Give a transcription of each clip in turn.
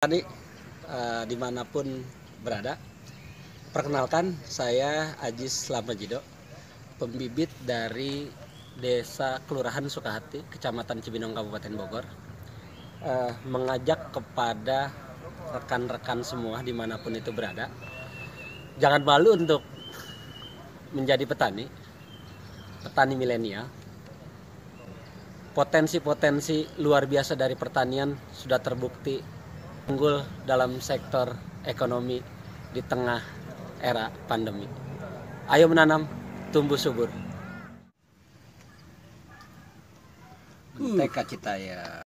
Tani dimanapun berada, perkenalkan saya Ajis Lamajido, pembibit dari Desa Kelurahan Sukahati, Kecamatan Cibinong, Kabupaten Bogor, mengajak kepada rekan-rekan semua dimanapun itu berada, jangan malu untuk menjadi petani milenial. Potensi-potensi luar biasa dari pertanian sudah terbukti unggul dalam sektor ekonomi di tengah era pandemi. Ayo menanam, tumbuh subur. Mentega Citaya.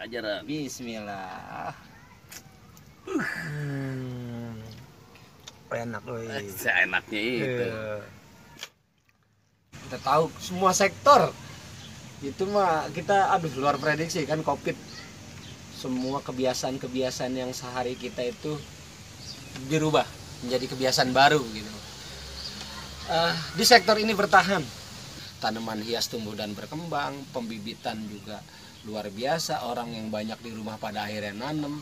Ajar. Bismillah. Enak loh. Seenaknya itu. Kita tahu semua sektor itu mah kita luar prediksi kan COVID. Semua kebiasaan-kebiasaan yang sehari kita itu dirubah menjadi kebiasaan baru gitu. Di sektor ini bertahan. Tanaman hias tumbuh dan berkembang, pembibitan juga luar biasa, orang yang banyak di rumah pada akhirnya nanam.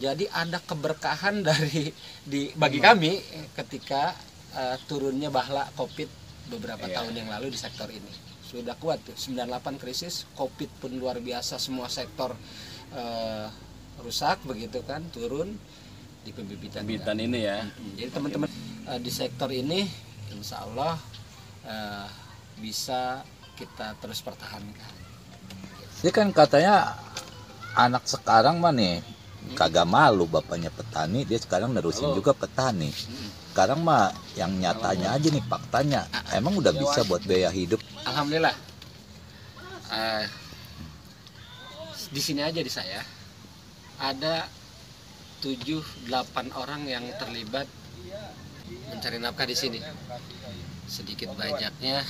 Jadi ada keberkahan bagi kami ketika turunnya bahla COVID beberapa tahun yang lalu di sektor ini. Sudah kuat tuh, 98 krisis, COVID pun luar biasa, semua sektor rusak begitu kan, turun di pembibitan ini ya. Jadi teman-teman di sektor ini insya Allah bisa kita terus pertahankan. Ini kan katanya anak sekarang mah nih kagak malu bapaknya petani, dia sekarang nerusin juga petani. Sekarang mah yang nyatanya aja nih faktanya, emang udah bisa buat biaya hidup. Alhamdulillah. Di sini aja di saya ada 7-8 orang yang terlibat mencari nafkah di sini. Sedikit banyaknya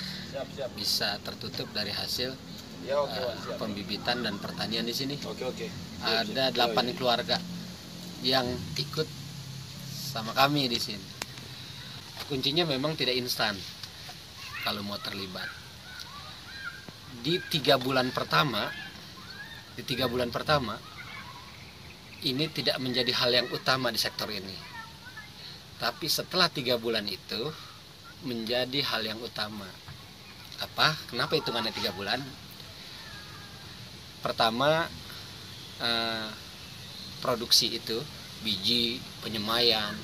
bisa tertutup dari hasil pembibitan dan pertanian di sini. Ada 8 keluarga yang ikut sama kami di sini. Kuncinya memang tidak instan kalau mau terlibat. Di 3 bulan pertama, ini tidak menjadi hal yang utama di sektor ini. Tapi setelah 3 bulan itu menjadi hal yang utama. Kenapa hitungannya 3 bulan? Pertama, produksi itu, biji, penyemaian,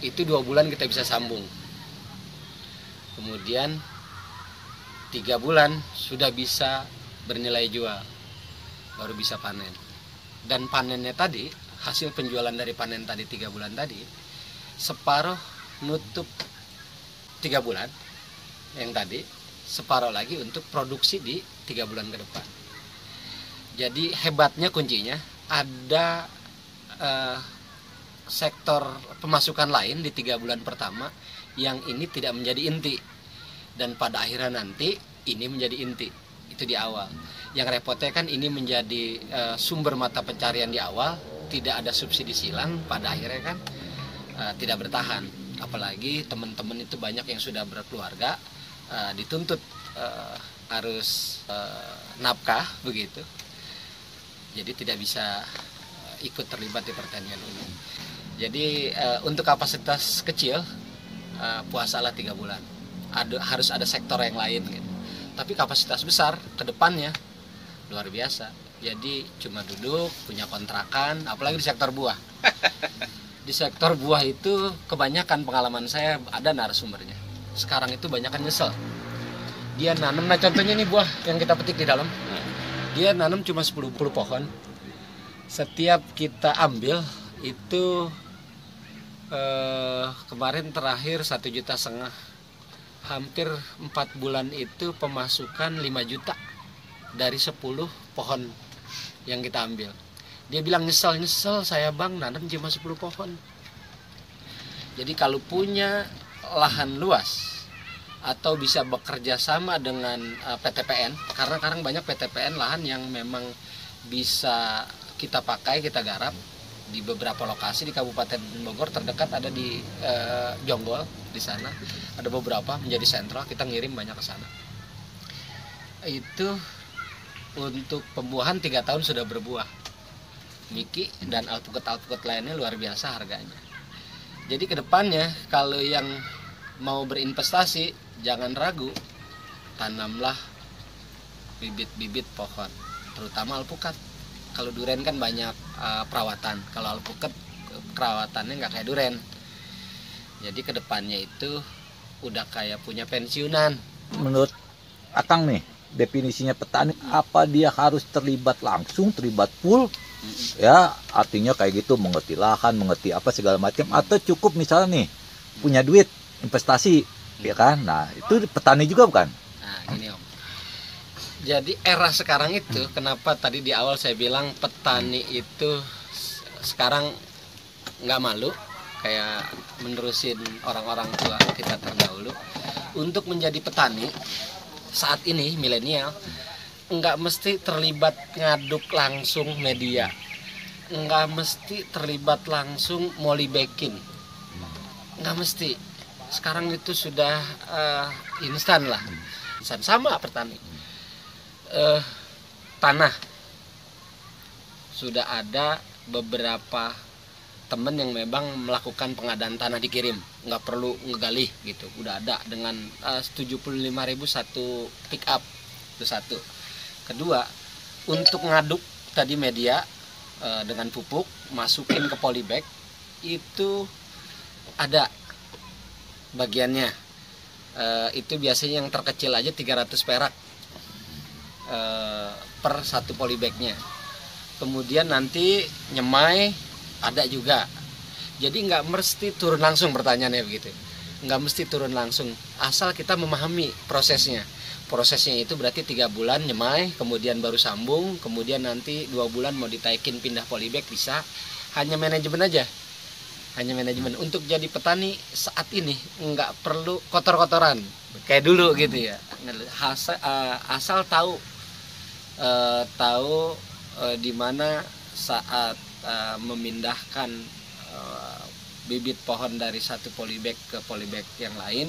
itu 2 bulan kita bisa sambung. Kemudian 3 bulan sudah bisa bernilai jual, baru bisa panen. Dan panennya tadi, hasil penjualan dari panen tadi 3 bulan tadi, separuh nutup 3 bulan yang tadi, separuh lagi untuk produksi di 3 bulan ke depan. Jadi hebatnya kuncinya ada sektor pemasukan lain di 3 bulan pertama yang ini tidak menjadi inti, dan pada akhirnya nanti ini menjadi inti. Itu di awal. Yang repotnya kan ini menjadi sumber mata pencarian di awal, tidak ada subsidi silang, pada akhirnya kan tidak bertahan. Apalagi teman-teman itu banyak yang sudah berkeluarga, dituntut harus nafkah begitu, jadi tidak bisa ikut terlibat di pertanian ini. Jadi untuk kapasitas kecil, puasalah 3 bulan, harus ada sektor yang lain gitu. Tapi kapasitas besar ke depannya luar biasa, jadi cuma duduk punya kontrakan, apalagi di sektor buah. Di sektor buah itu kebanyakan pengalaman saya ada narasumbernya sekarang itu banyak kan nyesel. Dia nanam, nah contohnya nih buah yang kita petik di dalam, dia nanam cuma 10 pohon. Setiap kita ambil itu kemarin terakhir 1,5 juta, hampir 4 bulan itu pemasukan 5 juta dari 10 pohon yang kita ambil. Dia bilang nyesel saya bang nanam cuma 10 pohon. Jadi kalau punya lahan luas atau bisa bekerja sama dengan PTPN, karena sekarang banyak PTPN lahan yang memang bisa kita pakai, kita garap di beberapa lokasi di Kabupaten Bogor. Terdekat ada di Jonggol, di sana ada beberapa menjadi sentral, kita ngirim banyak ke sana. Itu untuk pembuahan 3 tahun sudah berbuah Miki, dan alpukat lainnya luar biasa harganya. Jadi kedepannya kalau yang mau berinvestasi jangan ragu, tanamlah bibit-bibit pohon, terutama alpukat. Kalau duren kan banyak perawatan, kalau alpukat perawatannya nggak kayak duren. Jadi kedepannya itu udah kayak punya pensiunan. Menurut Akang nih, definisinya petani apa? Dia harus terlibat langsung, terlibat full, ya artinya kayak gitu, mengerti lahan, mengerti apa segala macam, atau cukup misalnya nih punya duit investasi, ya kan? Nah itu petani juga bukan? Nah gini Om, jadi era sekarang itu kenapa tadi di awal saya bilang petani itu sekarang nggak malu kayak menerusin orang-orang tua kita terdahulu. Untuk menjadi petani saat ini milenial nggak mesti terlibat ngaduk langsung media, nggak mesti terlibat langsung molybagging, nggak mesti. Sekarang itu sudah instan lah, instan. Sama petani, tanah sudah ada beberapa temen yang memang melakukan pengadaan tanah, dikirim, nggak perlu ngegali gitu, udah ada dengan 75.000 satu pick up. Itu satu. Kedua, untuk ngaduk tadi media dengan pupuk masukin ke polybag itu ada bagiannya. Itu biasanya yang terkecil aja 300 perak per satu polybagnya. Kemudian nanti nyemai ada juga. Jadi nggak mesti turun langsung, pertanyaannya begitu. Nggak mesti turun langsung, asal kita memahami prosesnya. Prosesnya itu berarti 3 bulan nyemai, kemudian baru sambung, kemudian nanti 2 bulan mau ditaikin pindah polybag bisa. Hanya manajemen aja. Hanya manajemen. Untuk jadi petani saat ini nggak perlu kotor-kotoran kayak dulu gitu ya. Asal tahu di mana saat memindahkan bibit pohon dari satu polybag ke polybag yang lain,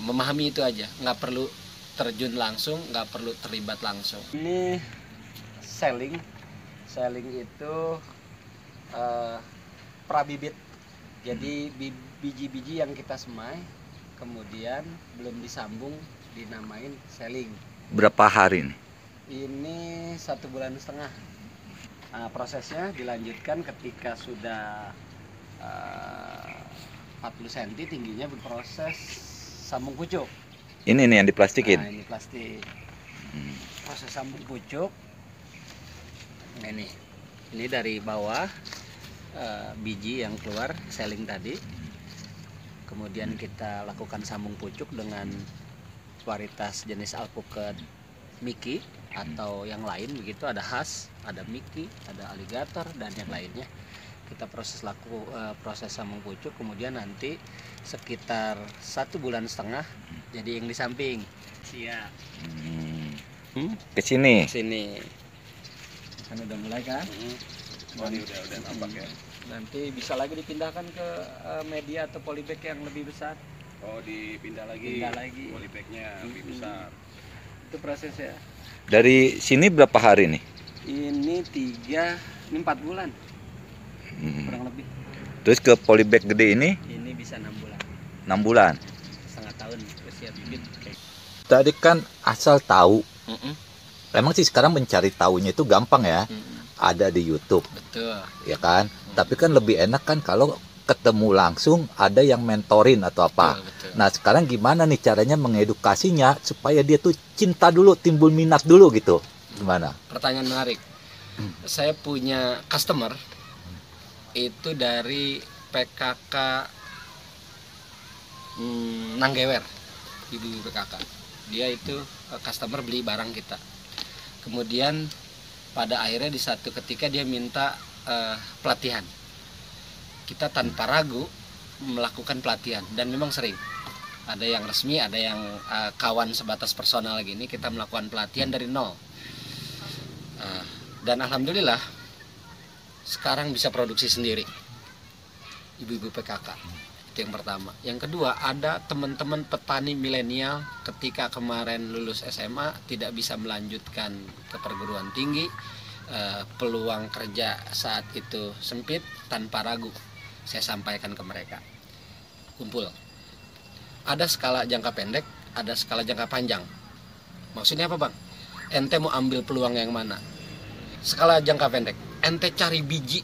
memahami itu aja, nggak perlu terjun langsung, nggak perlu terlibat langsung. Ini selling itu prabibit, jadi biji-biji yang kita semai kemudian belum disambung dinamain selling. Berapa hari nih? Ini 1,5 bulan. Prosesnya dilanjutkan ketika sudah 40 cm tingginya, berproses sambung pucuk. Ini nih yang diplastikin. Nah, ini plastik. Proses sambung pucuk. Nah, ini dari bawah biji yang keluar selling tadi. Kemudian kita lakukan sambung pucuk dengan varietas jenis alpukat Miki atau yang lain begitu, ada khas, ada Miki, ada alligator dan yang lainnya. Kita proses sambung pucuk, kemudian nanti sekitar 1,5 bulan jadi yang di samping. Siap. Ke sini. Kan udah mulai kan? Ini udah nampak ya. Nanti bisa lagi dipindahkan ke media atau polybag yang lebih besar. Oh, dipindah lagi. Polybagnya lebih besar. Itu prosesnya. Dari sini berapa hari nih? Ini 4 bulan kurang lebih. Terus ke polybag gede ini? Ini bisa 6 bulan. 6 bulan. Setengah tahun usia bibit. Tadi kan asal tahu. Emang sih sekarang mencari tahunya itu gampang ya. Ada di YouTube. Betul. Ya kan? Tapi kan lebih enak kan kalau ketemu langsung, ada yang mentorin atau apa. Betul. Nah sekarang gimana nih caranya mengedukasinya supaya dia tuh cinta dulu, timbul minat dulu gitu. Gimana? Pertanyaan menarik. Saya punya customer itu dari PKK Nanggewer, ibu PKK. Dia itu customer beli barang kita. Kemudian pada akhirnya di satu ketika dia minta pelatihan. Kita tanpa ragu melakukan pelatihan, dan memang sering. Ada yang resmi, ada yang kawan sebatas personal gini, kita melakukan pelatihan dari nol. Dan alhamdulillah sekarang bisa produksi sendiri, ibu-ibu PKK. Itu yang pertama. Yang kedua, ada teman-teman petani milenial ketika kemarin lulus SMA tidak bisa melanjutkan ke perguruan tinggi, peluang kerja saat itu sempit. Tanpa ragu saya sampaikan ke mereka, kumpul. Ada skala jangka pendek, ada skala jangka panjang. Maksudnya apa, Bang? Ente mau ambil peluang yang mana? Skala jangka pendek, ente cari biji,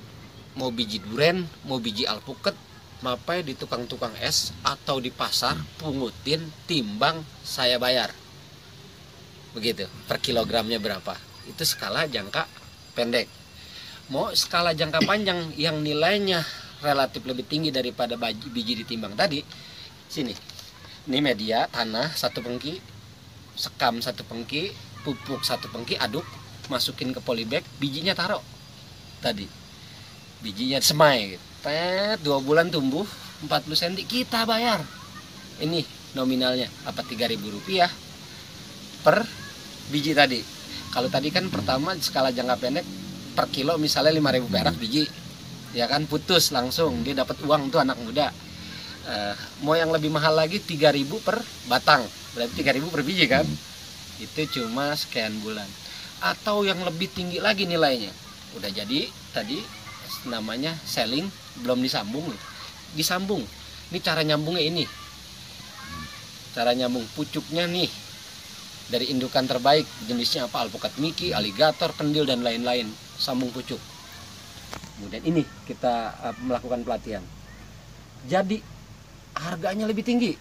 mau biji duren, mau biji alpukat, mapai di tukang-tukang es atau di pasar, pungutin, timbang, saya bayar. Begitu, per kilogramnya berapa. Itu skala jangka pendek. Mau skala jangka panjang yang nilainya relatif lebih tinggi daripada biji ditimbang tadi, sini. Ini media tanah 1 pengki, sekam 1 pengki, pupuk 1 pengki, aduk, masukin ke polybag, bijinya taruh tadi, bijinya semai gitu. 2 bulan tumbuh 40 cm, kita bayar. Ini nominalnya apa, Rp3.000 per biji tadi. Kalau tadi kan pertama skala jangka pendek per kilo misalnya 5.000 perak biji, ya kan, putus langsung dia dapat uang tuh anak muda. Mau yang lebih mahal lagi 3.000 per batang, berarti 3.000 per biji kan. Itu cuma sekian bulan. Atau yang lebih tinggi lagi nilainya, udah jadi tadi namanya selling, belum disambung, disambung. Ini cara nyambungnya, ini cara nyambung pucuknya nih dari indukan terbaik, jenisnya apa, alpukat Mickey, aligator, kendil, dan lain-lain, sambung pucuk. Kemudian ini kita melakukan pelatihan, jadi harganya lebih tinggi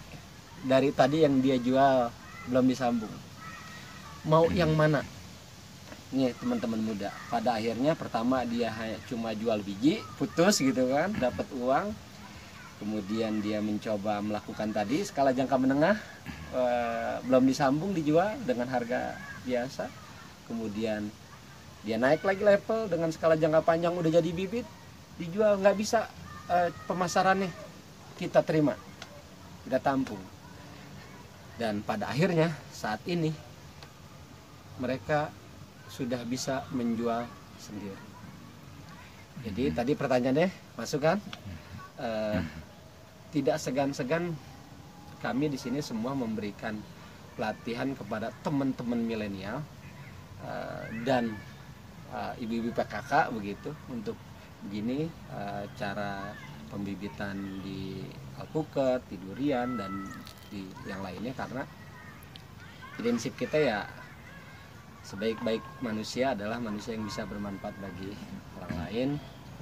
dari tadi yang dia jual belum disambung. Mau yang mana? Nih teman-teman muda, pada akhirnya pertama dia cuma jual biji, putus gitu kan, dapat uang. Kemudian dia mencoba melakukan tadi skala jangka menengah, belum disambung, dijual dengan harga biasa. Kemudian dia naik lagi level dengan skala jangka panjang, udah jadi bibit, dijual, nggak bisa pemasarannya kita terima, kita tampung. Dan pada akhirnya saat ini mereka sudah bisa menjual sendiri. Jadi tadi pertanyaannya masuk kan? Tidak segan-segan kami di sini semua memberikan pelatihan kepada teman-teman milenial dan ibu-ibu PKK begitu, untuk begini cara pembibitan di alpukat, di durian, dan di yang lainnya, karena prinsip kita ya sebaik-baik manusia adalah manusia yang bisa bermanfaat bagi orang lain.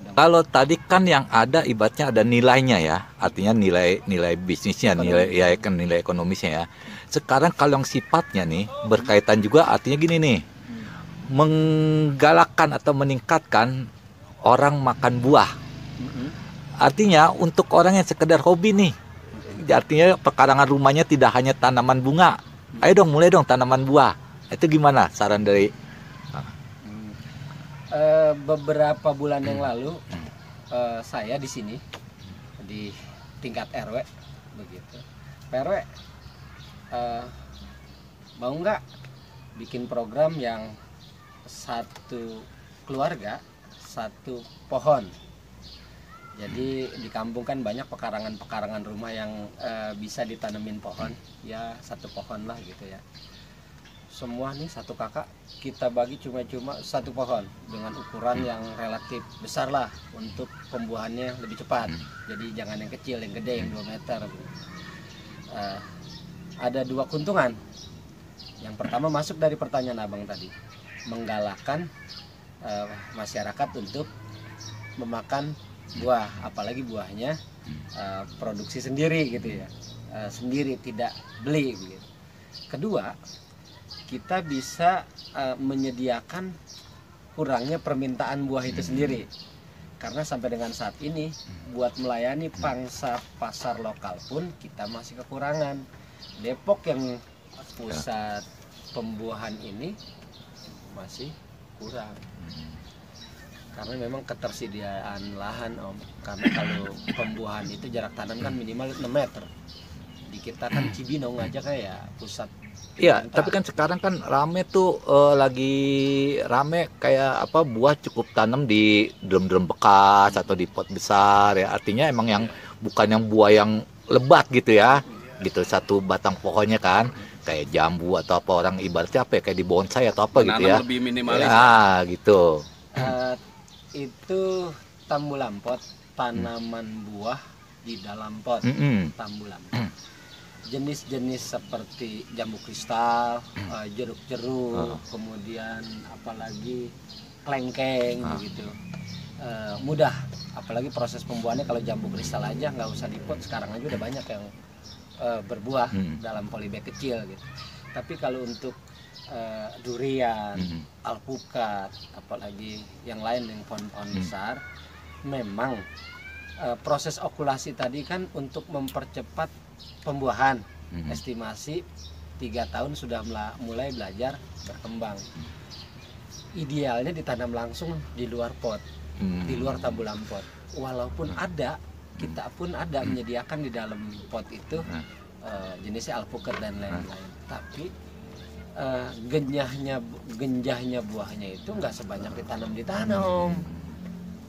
Kalau tadi kan yang ada ibaratnya ada nilainya ya, artinya nilai bisnisnya, nilai ekonomisnya ya. Sekarang kalau yang sifatnya nih berkaitan juga, artinya gini nih, menggalakkan atau meningkatkan orang makan buah. Artinya untuk orang yang sekedar hobi nih, artinya pekarangan rumahnya tidak hanya tanaman bunga, ayo dong mulai dong tanaman buah. Itu gimana saran dari beberapa bulan yang lalu saya di sini di tingkat RW begitu, PRW mau nggak bikin program yang satu keluarga satu pohon. Jadi di kampung kan banyak pekarangan rumah yang bisa ditanemin pohon, ya satu pohon lah gitu ya. Semua nih satu kakak kita bagi cuma-cuma satu pohon dengan ukuran yang relatif besar lah untuk pembuahannya lebih cepat. Jadi jangan yang kecil, yang gede, yang 2 meter. Ada 2 keuntungan. Yang pertama masuk dari pertanyaan abang tadi, menggalakkan masyarakat untuk memakan buah, apalagi buahnya produksi sendiri gitu ya, sendiri tidak beli gitu. Kedua, kita bisa menyediakan kurangnya permintaan buah itu sendiri, karena sampai dengan saat ini buat melayani pangsa pasar lokal pun kita masih kekurangan. Depok yang pusat pembuahan ini masih kurang. Karena memang ketersediaan lahan Om. Karena kalau pembuahan itu jarak tanam kan minimal 6 meter. Di kita kan Cibinong aja kayak pusat. Iya, pemerintah. tapi kan sekarang kan rame tuh, lagi rame kayak apa, buah cukup tanam di drum-drum bekas atau di pot besar ya. Artinya emang yang bukan yang buah yang lebat gitu ya. Gitu satu batang pohonnya kan kayak jambu atau apa, orang ibaratnya apa ya, kayak di bonsai atau apa gitu ya. Menanam lebih minimalis. Ya, gitu. Itu tambu lampot, tanaman buah di dalam pot. Tambu lampot. Jenis-jenis seperti jambu kristal, jeruk-jeruk, kemudian apalagi klengkeng begitu. Mudah, apalagi proses pembuahannya. Kalau jambu kristal aja nggak usah dipot, sekarang aja udah banyak yang berbuah dalam polybag kecil gitu. Tapi kalau untuk durian, alpukat, apalagi yang lain yang pohon-pohon besar, memang proses okulasi tadi kan untuk mempercepat pembuahan. Estimasi 3 tahun sudah mulai belajar berkembang. Idealnya ditanam langsung di luar pot, di luar tambu lampot. Walaupun ada, kita pun ada menyediakan di dalam pot itu jenisnya alpukat dan lain-lain. Tapi genjahnya buahnya itu nggak sebanyak ditanam di tanah Om.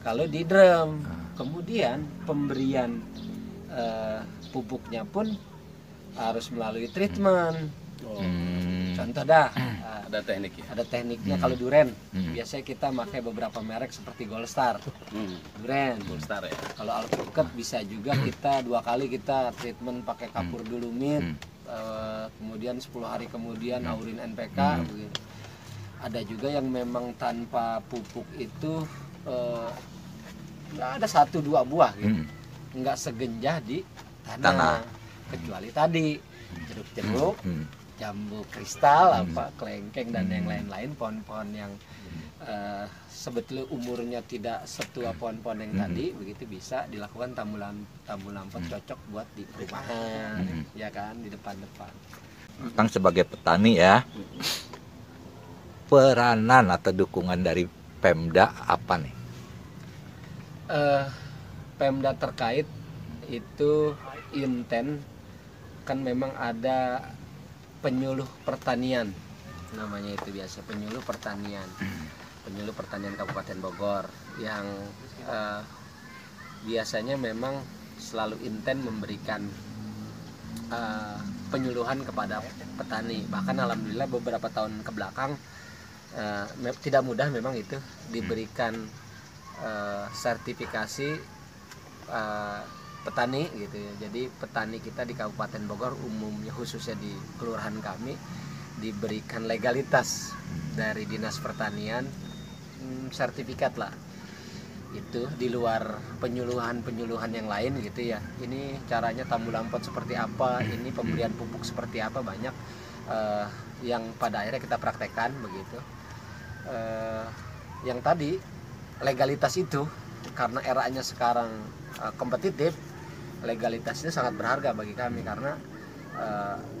Kalau di drum, kemudian pemberian pupuknya pun harus melalui treatment. Contoh dah, Ada teknik ya. ada tekniknya. Kalau duren, biasanya kita pakai beberapa merek seperti Gold Star, duren. Star ya. Kalau alpukat bisa juga kita 2 kali kita treatment pakai kapur dulu mit, kemudian 10 hari kemudian aurin NPK begitu. Ada juga yang memang tanpa pupuk itu nggak ada 1-2 buah gitu, nggak segenjah di tanah. Kecuali tadi jeruk-jeruk, jambu kristal, apa klengkeng dan yang lain-lain, pohon-pohon yang sebetulnya umurnya tidak setua pohon-pohon yang tadi, begitu bisa dilakukan tambu lampot cocok buat di perumahan, ya kan, di depan-depan. Kang sebagai petani ya, peranan atau dukungan dari Pemda apa nih? Pemda terkait itu inten kan memang ada penyuluh pertanian, namanya itu biasa penyuluh pertanian Kabupaten Bogor, yang biasanya memang selalu inten memberikan penyuluhan kepada petani. Bahkan alhamdulillah beberapa tahun ke belakang tidak mudah memang itu diberikan sertifikasi petani gitu ya. Jadi petani kita di Kabupaten Bogor umumnya, khususnya di kelurahan kami, diberikan legalitas dari Dinas Pertanian, sertifikat lah. Itu di luar penyuluhan yang lain gitu ya. Ini caranya tambu lampot seperti apa, ini pemberian pupuk seperti apa, banyak yang pada akhirnya kita praktekkan begitu. Yang tadi legalitas itu karena eranya sekarang kompetitif, legalitasnya sangat berharga bagi kami karena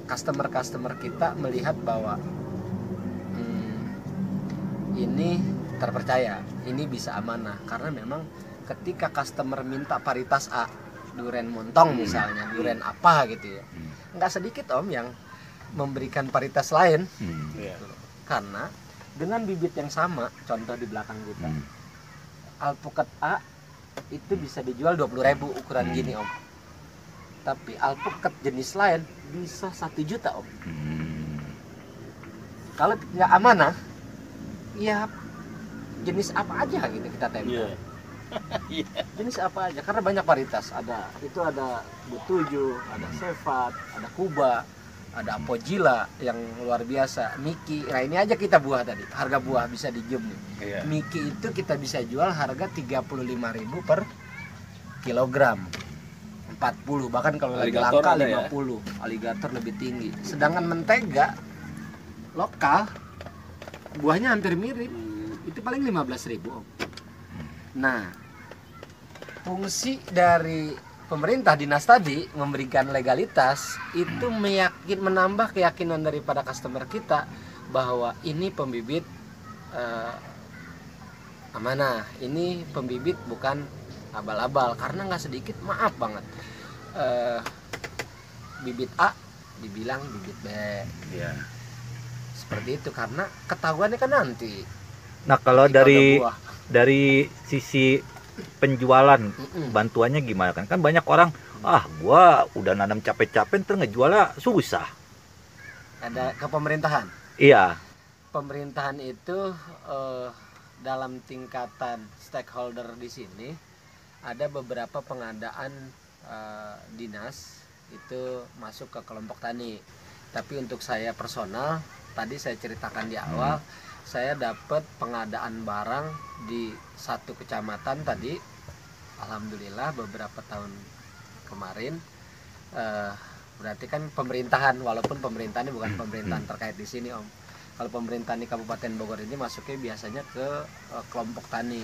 customer kita melihat bahwa ini terpercaya, ini bisa amanah. Karena memang ketika customer minta paritas A, duren montong misalnya, duren apa gitu ya, nggak sedikit Om yang memberikan paritas lain. Karena dengan bibit yang sama, contoh di belakang kita, alpukat A itu bisa dijual 20.000 ukuran gini Om. Tapi alpukat jenis lain bisa 1 juta Om. Kalau nggak amanah, ya jenis apa aja gitu kita tempel. Jenis apa aja, karena banyak varietas. Ada Butuju, ada Sevat, ada Kuba, ada Apogila yang luar biasa, Miki. Nah ini aja kita buah tadi, harga buah bisa di zoom nih. Miki itu kita bisa jual harga 35.000 per kilogram, 40, bahkan kalau lagi langka 50. Aligator lebih tinggi. Sedangkan mentega lokal buahnya hampir mirip, itu paling 15.000 Om. Nah, fungsi dari pemerintah dinas tadi memberikan legalitas itu menambah keyakinan daripada customer kita bahwa ini pembibit amanah. Ini pembibit bukan abal-abal, karena nggak sedikit, maaf banget, bibit A dibilang bibit B. Iya. Seperti itu, karena ketahuannya kan nanti. Nah, kalau ketika dari udah buah. dari sisi penjualan bantuannya gimana kan? Kan banyak orang, gua udah nanam capek-capek ntar ngejualnya susah. Ada ke pemerintahan. Iya. Pemerintahan itu dalam tingkatan stakeholder di sini ada beberapa pengadaan dinas itu masuk ke kelompok tani. Tapi untuk saya personal, tadi saya ceritakan di awal, saya dapat pengadaan barang di satu kecamatan tadi. Alhamdulillah beberapa tahun kemarin, berarti kan pemerintahan, walaupun pemerintahannya bukan pemerintahan terkait di sini Om. Kalau pemerintahan di Kabupaten Bogor ini masuknya biasanya ke kelompok tani.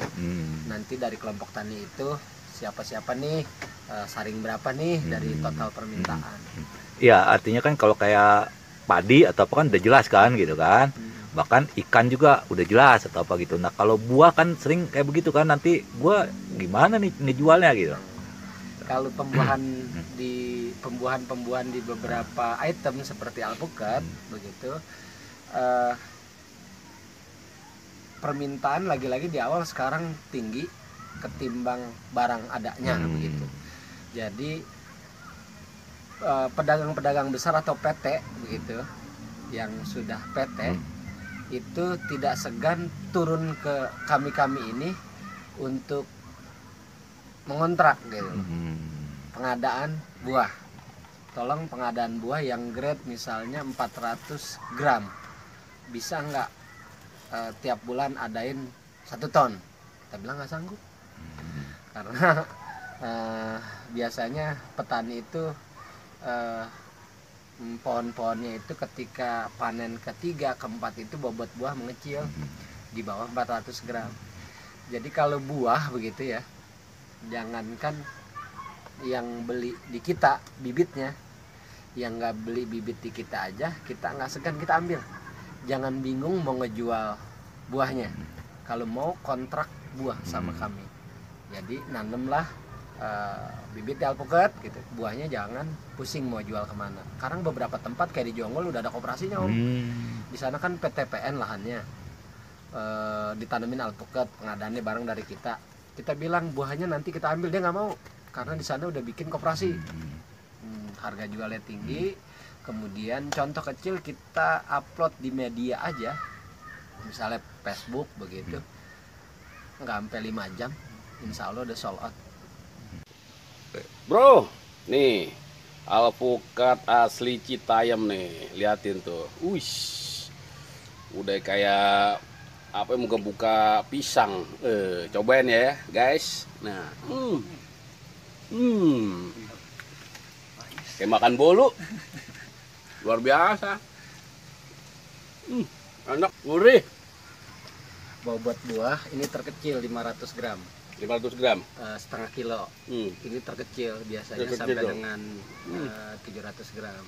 Nanti dari kelompok tani itu siapa-siapa nih, saring berapa nih dari total permintaan. Iya, artinya kan kalau kayak padi atau apa kan udah jelas kan gitu kan. Bahkan ikan juga udah jelas atau apa gitu. Nah, kalau buah kan sering kayak begitu kan, nanti gua gimana nih jualnya gitu. Kalau pembuahan di beberapa item seperti alpukat begitu, permintaan lagi-lagi di awal sekarang tinggi ketimbang barang adanya begitu. Jadi pedagang-pedagang besar atau PT begitu, yang sudah PT itu tidak segan turun ke kami ini untuk mengontrak gitu. Pengadaan buah, tolong pengadaan buah yang grade misalnya 400 gram, bisa nggak tiap bulan adain 1 ton. Kita bilang nggak sanggup, karena biasanya petani itu pohon-pohonnya itu ketika panen ketiga, keempat itu bobot buah mengecil di bawah 400 gram. Jadi kalau buah begitu ya, jangankan yang beli di kita bibitnya, yang nggak beli bibit di kita aja, kita nggak segan kita ambil. Jangan bingung mau ngejual buahnya. Kalau mau kontrak buah sama kami, jadi nanemlah bibit di alpukat gitu, buahnya jangan pusing mau jual kemana. Sekarang beberapa tempat kayak di Jonggol udah ada koperasinya Om. Di sana kan PTPN lahannya, ditanemin alpukat, pengadaannya bareng dari kita. Kita bilang buahnya nanti kita ambil, dia nggak mau, karena di sana udah bikin koperasi. Harga jualnya tinggi. Kemudian contoh kecil, kita upload di media aja, misalnya Facebook begitu, nggak sampai 5 jam insya Allah udah sold out. Bro, nih alpukat asli Citayam nih, liatin tuh. Wish, udah kayak apa yang buka pisang. Cobain ya guys. Nah, kayak makan bolu, luar biasa. Enak, gurih. Bobot buah ini terkecil 500 gram. 500 gram. Setengah kilo. Ini terkecil, biasanya Terkecil sampai dong. dengan 700 gram.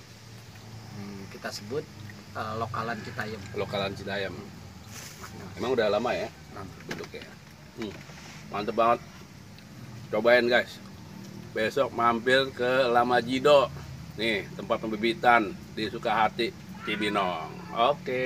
Kita sebut lokalan Citayam. Lokalan Citayam. Emang udah lama ya bentuknya. Mantep banget. Cobain guys. Besok mampir ke Lamajido. Nih tempat pembibitan di Sukahati, Cibinong. Oke.